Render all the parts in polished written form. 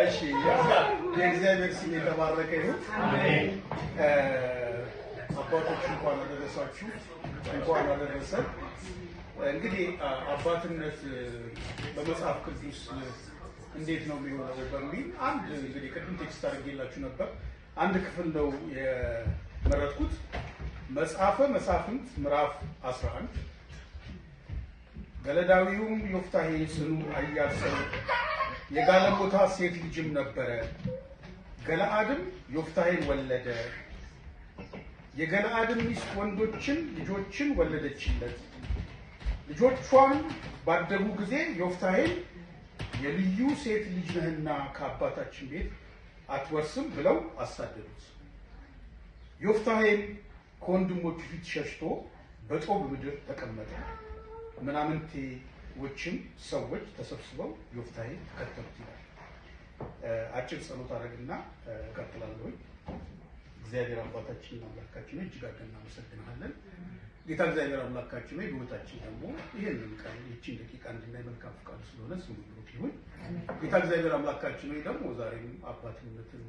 እሺ የእግዚአብሔር ስም የተባረከ ይሁን። አሜን። አባቶች እንኳን አደረሳችሁ፣ እንኳን አደረሰን። እንግዲህ አባትነት በመጽሐፍ ቅዱስ እንዴት ነው የሚሆነው በሚል አንድ እንግዲህ ቅድም ቴክስት አድርጌላችሁ ነበር። አንድ ክፍል ነው የመረጥኩት። መጽሐፈ መሳፍንት ምዕራፍ 11 ገለዳዊውም ዮፍታሔ ጽኑ ኃያል ሰው የጋለሞታ ሴት ልጅም ነበረ። ገለዓድም ዮፍታሔን ወለደ። የገለዓድም ሚስት ወንዶችን ልጆችን ወለደችለት። ልጆቿም ባደጉ ጊዜ ዮፍታሔን የልዩ ሴት ልጅ ነህና ከአባታችን ቤት አትወርስም ብለው አሳደዱት። ዮፍታሔም ከወንድሞቹ ፊት ሸሽቶ በጦብ ምድር ተቀመጠ። ምናምንቴዎችም ሰዎች ተሰብስበው ዮፍታሔን ተከተሉት ይላል። አጭር ጸሎት አደረግና እቀጥላለሁ። እግዚአብሔር አባታችንና አምላካችን እጅግ አድርገን እናመሰግናለን። ጌታ እግዚአብሔር አምላካችን ሆይ በሕይወታችን ደግሞ ይህንን ቀን ይህችን ደቂቃ እንድናይ መልካም ፈቃዱ ስለሆነ ስሙ ብሩክ ይሁን። ጌታ እግዚአብሔር አምላካችን ሆይ ደግሞ ዛሬም አባትነትን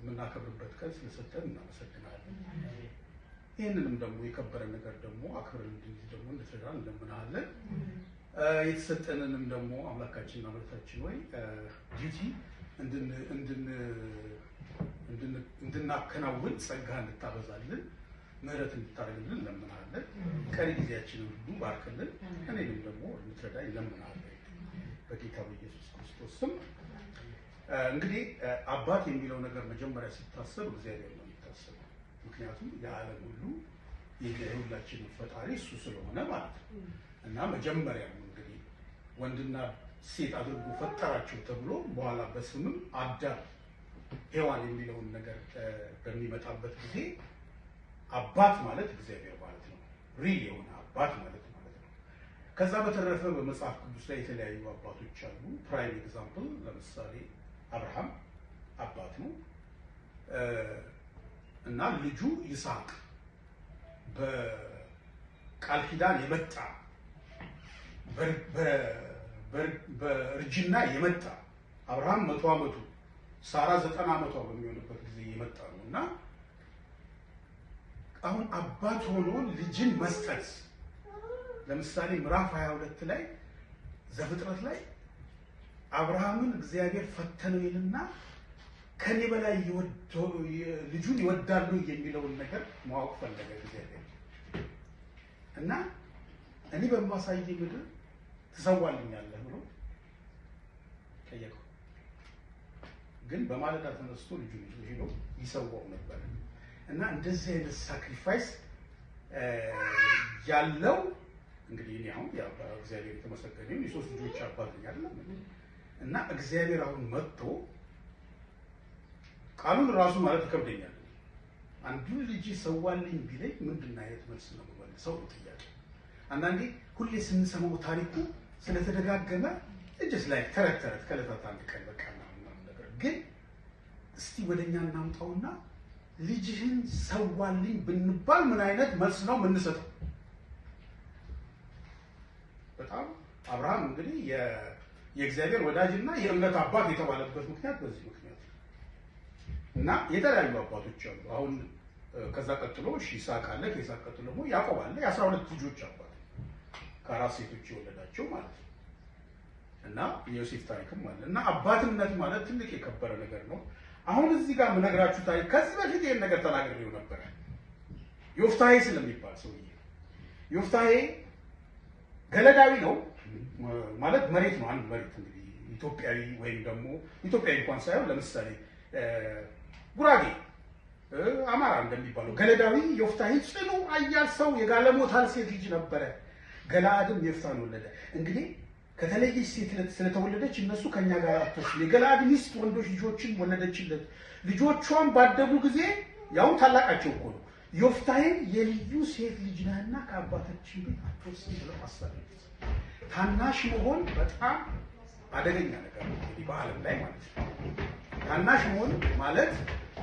የምናከብርበት ቀን ስለሰጠን እናመሰግናለን። ይህንንም ደግሞ የከበረ ነገር ደግሞ አክብረን እንድንይዝ ደግሞ እንድትረዳን እንለምናለን። የተሰጠንንም ደግሞ አምላካችንና አምላካችን ሆይ ዲዩቲ እንድናከናውን ጸጋ እንድታበዛልን ምህረት እንድታደርግልን እንለምናለን። ቀሪ ጊዜያችንን ሁሉ ባርክልን፣ እኔንም ደግሞ እንድትረዳኝ እንለምናለን በጌታ በኢየሱስ ክርስቶስ ስም። እንግዲህ አባት የሚለው ነገር መጀመሪያ ሲታሰብ እግዚአብሔር ነው የሚታሰበው። ምክንያቱም የዓለም ሁሉ የሁላችንም ፈጣሪ እሱ ስለሆነ ማለት ነው። እና መጀመሪያ እንግዲህ ወንድና ሴት አድርጎ ፈጠራቸው ተብሎ በኋላ በስምም አዳም ሔዋን የሚለውን ነገር በሚመጣበት ጊዜ አባት ማለት እግዚአብሔር ማለት ነው። ሪል የሆነ አባት ማለት ነው። ከዛ በተረፈ በመጽሐፍ ቅዱስ ላይ የተለያዩ አባቶች አሉ። ፕራይም ኤግዛምፕል ለምሳሌ አብርሃም አባት ነው እና ልጁ ይስሐቅ በቃል ኪዳን የመጣ በእርጅና የመጣ አብርሃም 100 ዓመቱ ሳራ 90 ዓመቷ በሚሆንበት ጊዜ የመጣ ነው እና አሁን አባት ሆኖ ልጅን መስጠት ለምሳሌ ምዕራፍ 22 ላይ ዘፍጥረት ላይ አብርሃምን እግዚአብሔር ፈተነው ይልና ከኔ በላይ ልጁን ይወዳሉ የሚለውን ነገር ማወቅ ፈለገ እግዚአብሔር እና እኔ በማሳይ ምድር ትሰዋልኛለህ ብሎ ጠየቀው። ግን በማለዳ ተነስቶ ልጁን ይዞ ሄዶ ይሰዋው ነበር እና እንደዚህ አይነት ሳክሪፋይስ ያለው እንግዲህ እኔ አሁን ያው እግዚአብሔር የተመሰገነ ይሁን የሶስት ልጆች አባት ነኝ አይደል? እና እግዚአብሔር አሁን መጥቶ ቃሉን ራሱ ማለት ይከብደኛል። አንዱን ልጅ ሰዋልኝ ቢለኝ ምንድን አይነት መልስ ነው የምመልሰው? ጥያቄ አንዳንዴ ሁሌ ስንሰማው ታሪኩ ስለተደጋገመ እጅስ ላይ ተረት ከዕለታት አንድ ቀን በቃ ምናምን ነገር ግን እስቲ ወደኛ እናምጣውና ልጅህን ሰዋልኝ ብንባል ምን አይነት መልስ ነው የምንሰጠው? በጣም አብርሃም እንግዲህ የእግዚአብሔር ወዳጅና የእምነት አባት የተባለበት ምክንያት በዚህ ምክንያት እና የተለያዩ አባቶች አሉ። አሁን ከዛ ቀጥሎ ይስሐቅ አለ። ከይስሐቅ ቀጥሎ ደግሞ ያዕቆብ አለ። የ12 ልጆች አባት ከአራት ሴቶች የወለዳቸው ማለት ነው። እና የዮሴፍ ታሪክም አለ እና አባትነት ማለት ትልቅ የከበረ ነገር ነው። አሁን እዚህ ጋር የምነግራችሁ ታሪክ ከዚህ በፊት ይሄን ነገር ተናግሬው ነበር። ዮፍታሔ ስለሚባል ሰውዬ ዮፍታሔ ገለዳዊ ነው ማለት መሬት ነው። አንድ መሬት እንግዲህ ኢትዮጵያዊ ወይም ደግሞ ኢትዮጵያዊ እንኳን ሳይሆን ለምሳሌ ጉራጌ፣ አማራ እንደሚባለው ገለዳዊ ዮፍታሔ ጽኑ ኃያል ሰው የጋለሞታ ሴት ልጅ ነበረ። ገለዓድም ዮፍታሔን ወለደ። እንግዲህ ከተለየች ሴት ስለተወለደች እነሱ ከኛ ጋር አትወስም። የገለዓድ ሚስት ወንዶች ልጆችን ወለደችለት። ልጆቿን ባደጉ ጊዜ ያው ታላቃቸው እኮ ነው ዮፍታሔን የልዩ ሴት ልጅ ነህና ከአባታችን ቤት አትወስም ብለው አሳደዱት። ታናሽ መሆን በጣም አደገኛ ነገር ነው እንግዲህ በዓለም ላይ ማለት ነው። ታናሽ መሆን ማለት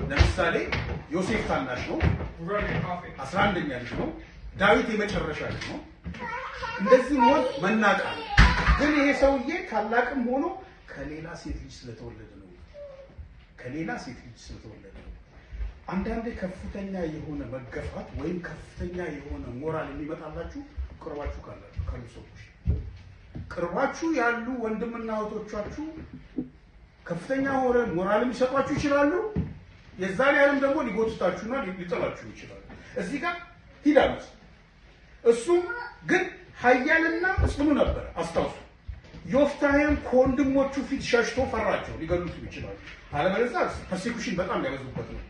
ለምሳሌ ዮሴፍ ታናሽ ነው፣ 11ኛ ልጅ ነው። ዳዊት የመጨረሻ ልጅ ነው። እንደዚህ መሆን መናቅ ነው። ግን ይሄ ሰውዬ ታላቅም ሆኖ ከሌላ ሴት ልጅ ስለተወለደ ነው። ከሌላ ሴት ልጅ ስለተወለደ ነው። አንዳንዴ ከፍተኛ የሆነ መገፋት ወይም ከፍተኛ የሆነ ሞራል የሚመጣላችሁ ቅርባችሁ ካሉ ሰዎች፣ ቅርባችሁ ያሉ ወንድምና እህቶቻችሁ ከፍተኛ ሆነ ሞራል ሊሰጧችሁ ይችላሉ። የዛን ያለም ደግሞ ሊጎትታችሁና ሊጠላችሁ ይችላሉ። እዚህ ጋር ሂዳሉት። እሱም ግን ኃያልና ጽኑ ነበር። አስታውሱ፣ ዮፍታሔም ከወንድሞቹ ፊት ሸሽቶ ፈራቸው፣ ሊገሉት ይችላሉ። አለበለዚያ ፐርሴኩሽን በጣም ሊያበዙበት ነው።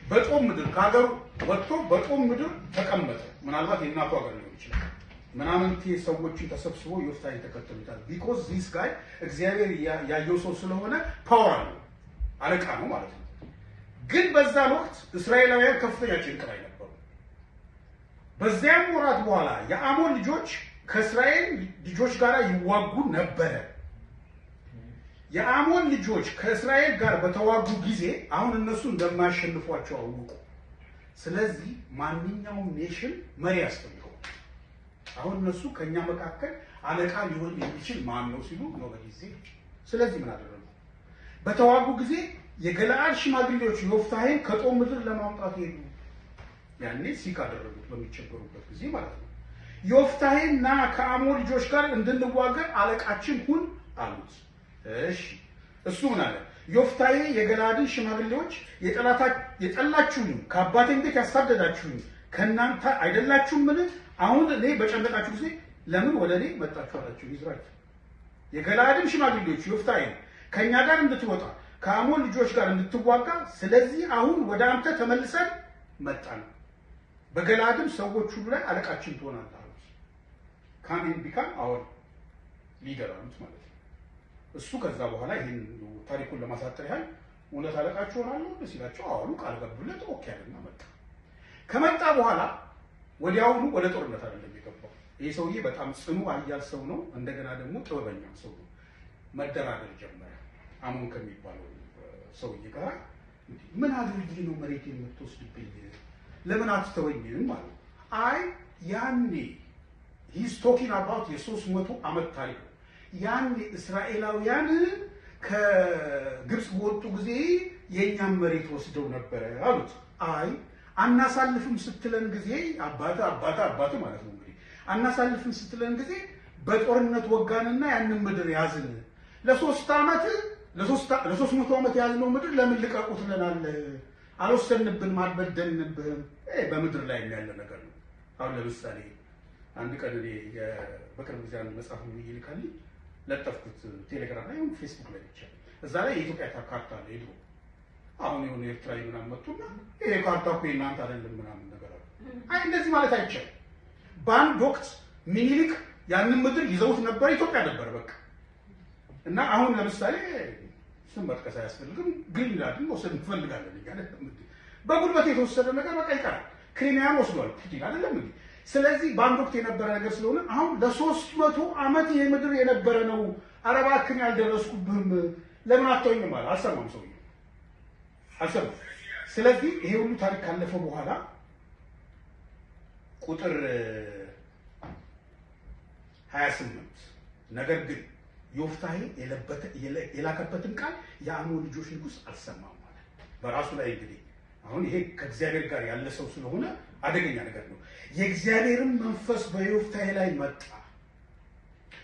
በጦም ምድር ከሀገሩ ወጥቶ በጦም ምድር ተቀመጠ። ምናልባት የእናቱ ሀገር ሊሆን ይችላል። ምናምንቴ ሰዎችን ተሰብስቦ ዮፍታሔን ተከተሉታል። ቢኮዝ ዚስ ጋይ እግዚአብሔር ያየው ሰው ስለሆነ ፓወር አለው፣ አለቃ ነው ማለት ነው። ግን በዛን ወቅት እስራኤላውያን ከፍተኛ ጭንቅ ላይ ነበሩ። በዚያም ወራት በኋላ የአሞን ልጆች ከእስራኤል ልጆች ጋር ይዋጉ ነበረ። የአሞን ልጆች ከእስራኤል ጋር በተዋጉ ጊዜ አሁን እነሱ እንደማያሸንፏቸው አወቁ። ስለዚህ ማንኛውም ኔሽን መሪ ያስፈልገው። አሁን እነሱ ከኛ መካከል አለቃ ሊሆን የሚችል ማን ነው ሲሉ ነው በጊዜ። ስለዚህ ምን አደረጉ? በተዋጉ ጊዜ የገለዓድ ሽማግሌዎች ዮፍታሔን ከጦም ምድር ለማምጣት ሄዱ። ያኔ ሲክ አደረጉት በሚቸገሩበት ጊዜ ማለት ነው። ዮፍታሔን ና ከአሞን ልጆች ጋር እንድንዋጋ አለቃችን ሁን አሉት። እሺ፣ እሱ ምን አለ? ዮፍታሔ የገለዓድን ሽማግሌዎች የጠላችሁኝ ከአባቴም ቤት ያሳደዳችሁኝ ከእናንተ አይደላችሁምን? አሁን እኔ በጨነቃችሁ ጊዜ ለምን ወደ እኔ መጣችሁ አላቸው። ይዝራችሁ የገለዓድን ሽማግሌዎች ዮፍታሔን ከእኛ ጋር እንድትወጣ ከአሞን ልጆች ጋር እንድትዋጋ፣ ስለዚህ አሁን ወደ አንተ ተመልሰን መጣን። በገለዓድም ሰዎች ሁሉ ላይ አለቃችን ትሆናለህ አሉት። ካን ቢካም አወር ሊደር አሉት ማለት ነው። እሱ ከዛ በኋላ ይህን ታሪኩን ለማሳጠር ያህል እውነት አለቃችሁ ሆናለሁ ሲላቸው አሁኑ ቃል ገቡለት። ኦኬ አለና መጣ። ከመጣ በኋላ ወዲያውኑ ወደ ጦርነት አይደለም የገባው። ይህ ሰውዬ በጣም ጽኑ ኃያል ሰው ነው። እንደገና ደግሞ ጥበበኛ ሰው ነው። መደራደር ጀመረ። አሞን ከሚባለው ሰውዬ ጋር ምን አድርጊ ነው መሬት የምትወስድብኝ? ለምን አትተወኝም ማለት አይ ያኔ ሂስ ቶኪንግ አባውት የ300 ዓመት ታሪክ ነው። ያኔ እስራኤላውያን ከግብፅ በወጡ ጊዜ የእኛም መሬት ወስደው ነበረ አሉት። አይ አናሳልፍም ስትለን ጊዜ አባተ ማለት ነው እንግዲህ አናሳልፍም ስትለን ጊዜ በጦርነት ወጋንና ያንን ምድር ያዝን። ለ300 ዓመት ያዝነው ምድር ለምን ልቀቁ ትለናለህ? አልወሰንብንም፣ አልበደልንብህም። በምድር ላይ ያለ ነገር ነው። አሁን ለምሳሌ አንድ ቀን እኔ በቅርብ ጊዜ አንድ መጽሐፍ ይልካልኝ ለጠፍኩት ቴሌግራም ላይ ወይም ፌስቡክ ላይ ብቻ። እዛ ላይ የኢትዮጵያ ካርታ አለ የድሮ። አሁን የሆነ ኤርትራዊ ምናምን መጡና ይሄ ካርታ እኮ የእናንተ አይደለም ምናምን ነገር አለ። አይ እንደዚህ ማለት አይቻልም። በአንድ ወቅት ሚኒሊክ ያንን ምድር ይዘውት ነበር፣ ኢትዮጵያ ነበር በቃ። እና አሁን ለምሳሌ ስም መጥቀስ አያስፈልግም፣ ግሪንላንድን መውሰድ እንፈልጋለን እያለ በጉልበት የተወሰደ ነገር በቃ ይቀራል። ክሪሚያን ወስዷል ፑቲን አይደለም እንዴ? ስለዚህ በአንድ ወቅት የነበረ ነገር ስለሆነ አሁን ለ300 ዓመት ይሄ ምድር የነበረ ነው። ኧረ እባክህን ያልደረስኩብህም ለምን አትተወኝም አለ። አልሰማም፣ ሰውዬው አልሰማም። ስለዚህ ይሄ ሁሉ ታሪክ ካለፈ በኋላ ቁጥር 28 ነገር ግን ዮፍታሔ የላከበትን ቃል የአሞን ልጆች ንጉሥ አልሰማም ማለት በራሱ ላይ እንግዲህ አሁን ይሄ ከእግዚአብሔር ጋር ያለ ሰው ስለሆነ አደገኛ ነገር ነው። የእግዚአብሔርን መንፈስ በዮፍታሔ ላይ መጣ።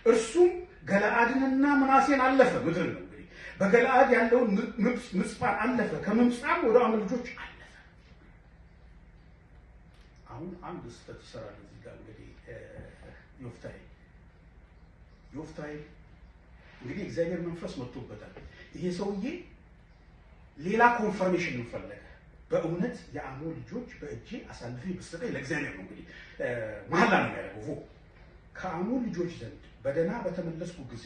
እርሱም ገለዓድንና ምናሴን አለፈ። ምድር ነው እንግዲህ በገለዓድ ያለውን ምጽጳን አለፈ። ከምጽጳም ወደ አሞን ልጆች አለፈ። አሁን አንድ ስህተት ይሰራል እዚህ ጋር እንግዲህ ዮፍታሔ እንግዲህ እግዚአብሔር መንፈስ መጥቶበታል። ይሄ ሰውዬ ሌላ ኮንፈርሜሽን ፈለገ። በእውነት የአሞን ልጆች በእጄ አሳልፌ ብሰጠኝ ለእግዚአብሔር ነው እንግዲህ መሐላ ነው ያደረገው። ከአሞን ልጆች ዘንድ በደህና በተመለስኩ ጊዜ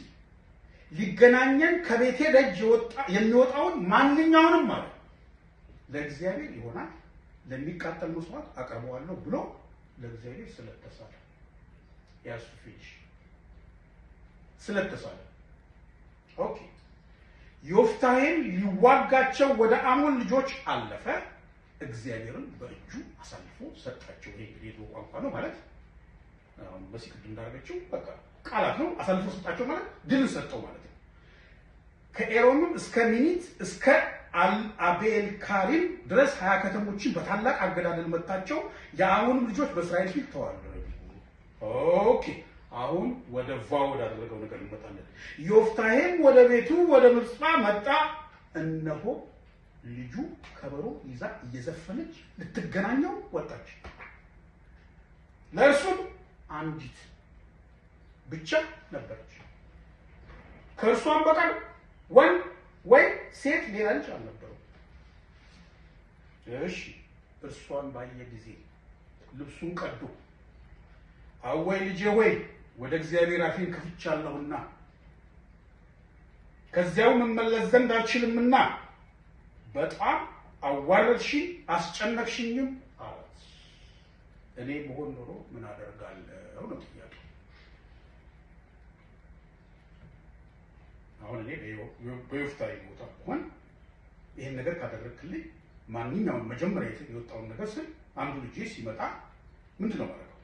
ሊገናኘን ከቤቴ ደጅ የሚወጣውን ማንኛውንም ማለት ለእግዚአብሔር ይሆናል ለሚቃጠል መስዋዕት አቀርበዋለሁ ብሎ ለእግዚአብሔር ስለተሳለ ያሱፊሽ ስለተሳለ ኦኬ። ዮፍታሔም ሊዋጋቸው ወደ አሞን ልጆች አለፈ፣ እግዚአብሔርን በእጁ አሳልፎ ሰጣቸው። ይሄ እንግዲህ የድሮ ቋንቋ ነው ማለት አሁን በሲቅድ እንዳደረገችው በቃ ቃላት ነው። አሳልፎ ሰጣቸው ማለት ድልን ሰጠው ማለት ነው። ከኤሮምም እስከ ሚኒት እስከ አቤል ካሪም ድረስ 20 ከተሞችን በታላቅ አገዳደል መታቸው። የአሞንም ልጆች በእስራኤል ፊት ተዋረዱ። ኦኬ አሁን ወደ ወዳደረገው ነገር እንመጣለን። ዮፍታሔም ወደ ቤቱ ወደ ምጽጳ መጣ። እነሆ ልጁ ከበሮ ይዛ እየዘፈነች ልትገናኘው ወጣች። ለእርሱም አንዲት ብቻ ነበረች። ከእርሷም በቀር ወንድ ወይ ሴት ሌላ ልጅ አልነበረው። እሺ እርሷን ባየ ጊዜ ልብሱን ቀዶ አወይ ልጄ ወይ ወደ እግዚአብሔር አፌን ከፍቻለሁና ከዚያው መመለስ ዘንድ አልችልምና በጣም አዋረድሽኝ አስጨነቅሽኝም አላት። እኔ በሆን ኖሮ ምን አደርጋለሁ ነው ጥያቄ። አሁን እኔ በዮፍታሔ ቦታ ሆን ይሄን ነገር ካደረግክልኝ ማንኛውም መጀመሪያ የወጣውን ነገር ስል አንዱ ልጄ ሲመጣ ምንድን ነው ማለት ነው?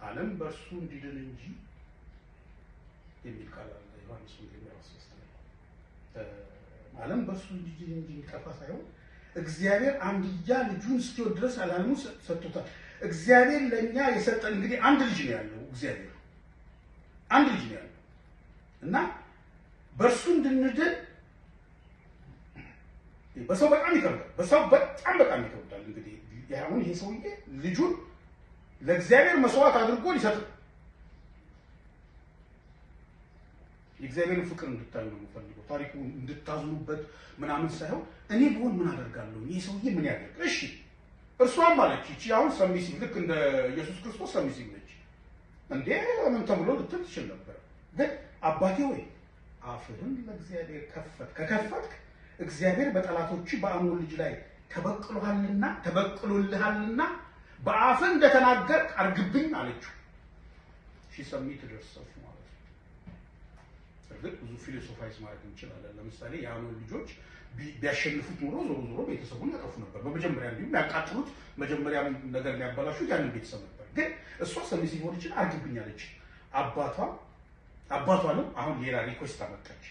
ዓለም በእርሱ እንዲድን እንጂ የሚል ቃል አለ ዮሐንስ ወንጌል ምዕራፍ 3 ላይ። ዓለም በእርሱ እንዲድን እንጂ እንዲጠፋ ሳይሆን እግዚአብሔር አንድያ ልጁን እስኪወድ ድረስ ዓለሙን ሰጥቶታል። እግዚአብሔር ለእኛ የሰጠን እንግዲህ አንድ ልጅ ነው ያለው። እግዚአብሔር አንድ ልጅ ነው ያለው እና በእርሱ እንድንድን በሰው በጣም ይከብዳል። በሰው በጣም ይከብዳል። እንግዲህ አሁን ይሄ ሰውዬ ልጁን ለእግዚአብሔር መስዋዕት አድርጎ ሊሰጥ የእግዚአብሔርን ፍቅር እንድታዩ ነው የምፈልገው። ታሪኩ እንድታዝኑበት ምናምን ሳይሆን እኔ ብሆን ምን አደርጋለሁ? ይሄ ሰውዬ ምን ያደርግ? እሺ እርሷም አለች እቺ አሁን ሰሚሲቭ ልክ እንደ ኢየሱስ ክርስቶስ ሰሚሲቭ ነች እንዴ ምን ተብሎ ልትል ትችል ነበር። ግን አባቴ ወይ አፍህን ለእግዚአብሔር ከከፈትክ እግዚአብሔር በጠላቶች በአሞን ልጅ ላይ ተበቅሎልሃልና በአፍህ እንደተናገርክ አርግብኝ አለችው። ሰሚት ደርሰፍ ማለት ነው። እርግጥ ብዙ ፊሎሶፋይዝ ማድረግ እንችላለን። ለምሳሌ የአሞን ልጆች ቢያሸንፉት ኖሮ ዞሮ ቤተሰቡን ያጠፉ ነበር። በመጀመሪያ እንዲሁም ያቃጥሉት መጀመሪያ ነገር የሚያበላሹት ያንን ቤተሰብ ነበር። ግን እሷ ሰሚሲቭ ሆነችን አርግብኝ አለች። አባቷንም አሁን ሌላ ሪኩዌስት አመጣች።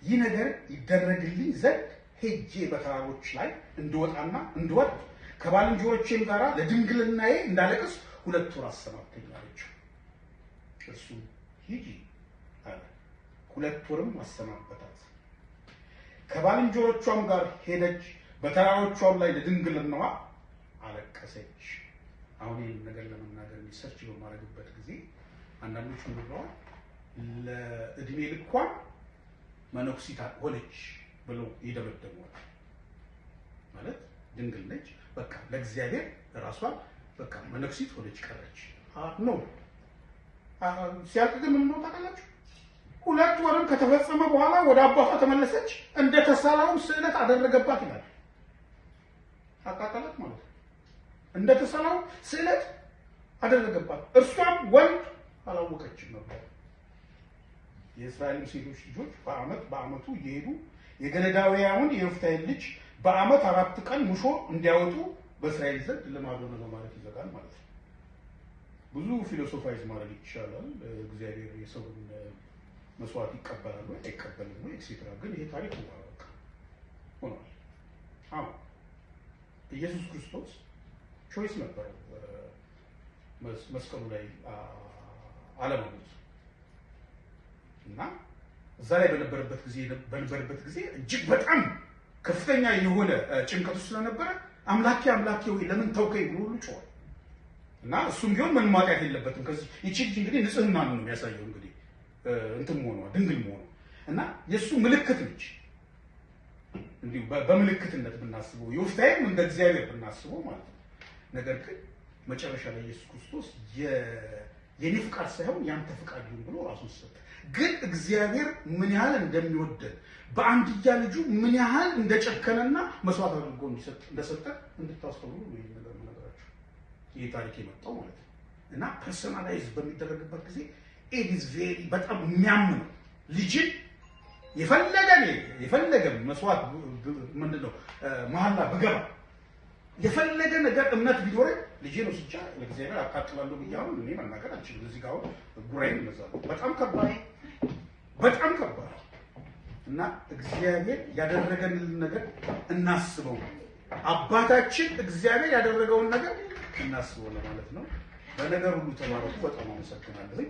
ይህ ነገር ይደረግልኝ ዘንድ ሄጄ በተራሮች ላይ እንድወጣና እንድወርድ ከባልንጀሮቼም ጋር ለድንግልናዬ እንዳለቅስ 2 ወር አሰናብተኝ አለችው። እርሱ ሂጂ አለ። 2 ወርም አሰናበታት። ከባልንጀሮቿም ጋር ሄደች፣ በተራሮቿም ላይ ለድንግልናዋ አለቀሰች። አሁን ይህን ነገር ለመናገር ሪሰርች በማድረግበት ጊዜ አንዳንዶች ምን ብለዋል? ለእድሜ ልኳ መነኩሲት ሆነች ብለው ይደመደሙዋል። ማለት ድንግል ነች፣ በቃ ለእግዚአብሔር ራሷን በቃ መነኩሲት ሆነች ቀረች ነው። ሲያልቅ ግን ምን ነው ታውቃላችሁ? 2 ወርም ከተፈጸመ በኋላ ወደ አባቷ ተመለሰች፣ እንደተሳለውም ስዕለት አደረገባት ይላል። አቃጠላት ማለት ነው። እንደተሳለው ስዕለት አደረገባት። እርሷም ወንድ አላወቀችም ነበር። የእስራኤል ሴቶች ልጆች በአመቱ እየሄዱ የገለዳውያኑን የዮፍታሔን ልጅ በአመት 4 ቀን ሙሾ እንዲያወጡ በእስራኤል ዘንድ ልማድ ሆነ ማለት ይዘጋል ማለት ነው። ብዙ ፊሎሶፋይዝ ማድረግ ይቻላል። እግዚአብሔር የሰውን መስዋዕት ይቀበላል ወይ አይቀበልም ወይ ኤክሴትራ። ግን ይሄ ታሪክ በቃ ሆኗል። አሁን ኢየሱስ ክርስቶስ ቾይስ ነበረው መስቀሉ ላይ አለመሞት እና እዛ ላይ በነበረበት ጊዜ እጅግ በጣም ከፍተኛ የሆነ ጭንቀቱ ስለነበረ አምላኬ ወይ ለምን ተውከኝ ብሎ ሁሉ ጮኸ። እና እሱም ቢሆን ምንም ማጥያት የለበትም። ከዚህ ይቺ እንግዲህ ንጽህና ነው የሚያሳየው እንግዲህ እንትን መሆኗ ድንግል መሆኗ እና የእሱ ምልክት ነች። እንዲሁ በምልክትነት ብናስበው ዮፍታሔም እንደ እግዚአብሔር ብናስበው ማለት ነው። ነገር ግን መጨረሻ ላይ ኢየሱስ ክርስቶስ የኔ ፍቃድ ሳይሆን ያንተ ፍቃድ ይሁን ብሎ ራሱን ሰጠ። ግን እግዚአብሔር ምን ያህል እንደሚወደን በአንድያ ልጁ ምን ያህል እንደጨከነና መስዋዕት አድርጎ እንደሰጠ እንድታስተውሉ ነው ይሄን ነገር የምነግራችሁ። ይሄ ታሪክ የመጣው ማለት ነው እና ፐርሰናላይዝ በሚደረግበት ጊዜ ኢት ኢዝ ቬሪ በጣም የሚያምነው ልጅን የፈለገ መስዋዕት ምንድነው መሐላ ብገባ የፈለገ ነገር እምነት ቢኖረኝ ልጄን ወስጃ ለእግዚአብሔር አቃጥላለሁ ብያለሁ። እኔ መናገር አልችልም። እዚህ ጋር ጉራይን መዛው በጣም ከባድ እና እግዚአብሔር ያደረገልን ነገር እናስበው። አባታችን እግዚአብሔር ያደረገውን ነገር እናስበው ለማለት ነው። በነገር ሁሉ ተባረኩ። በጣም አመሰግናለሁ።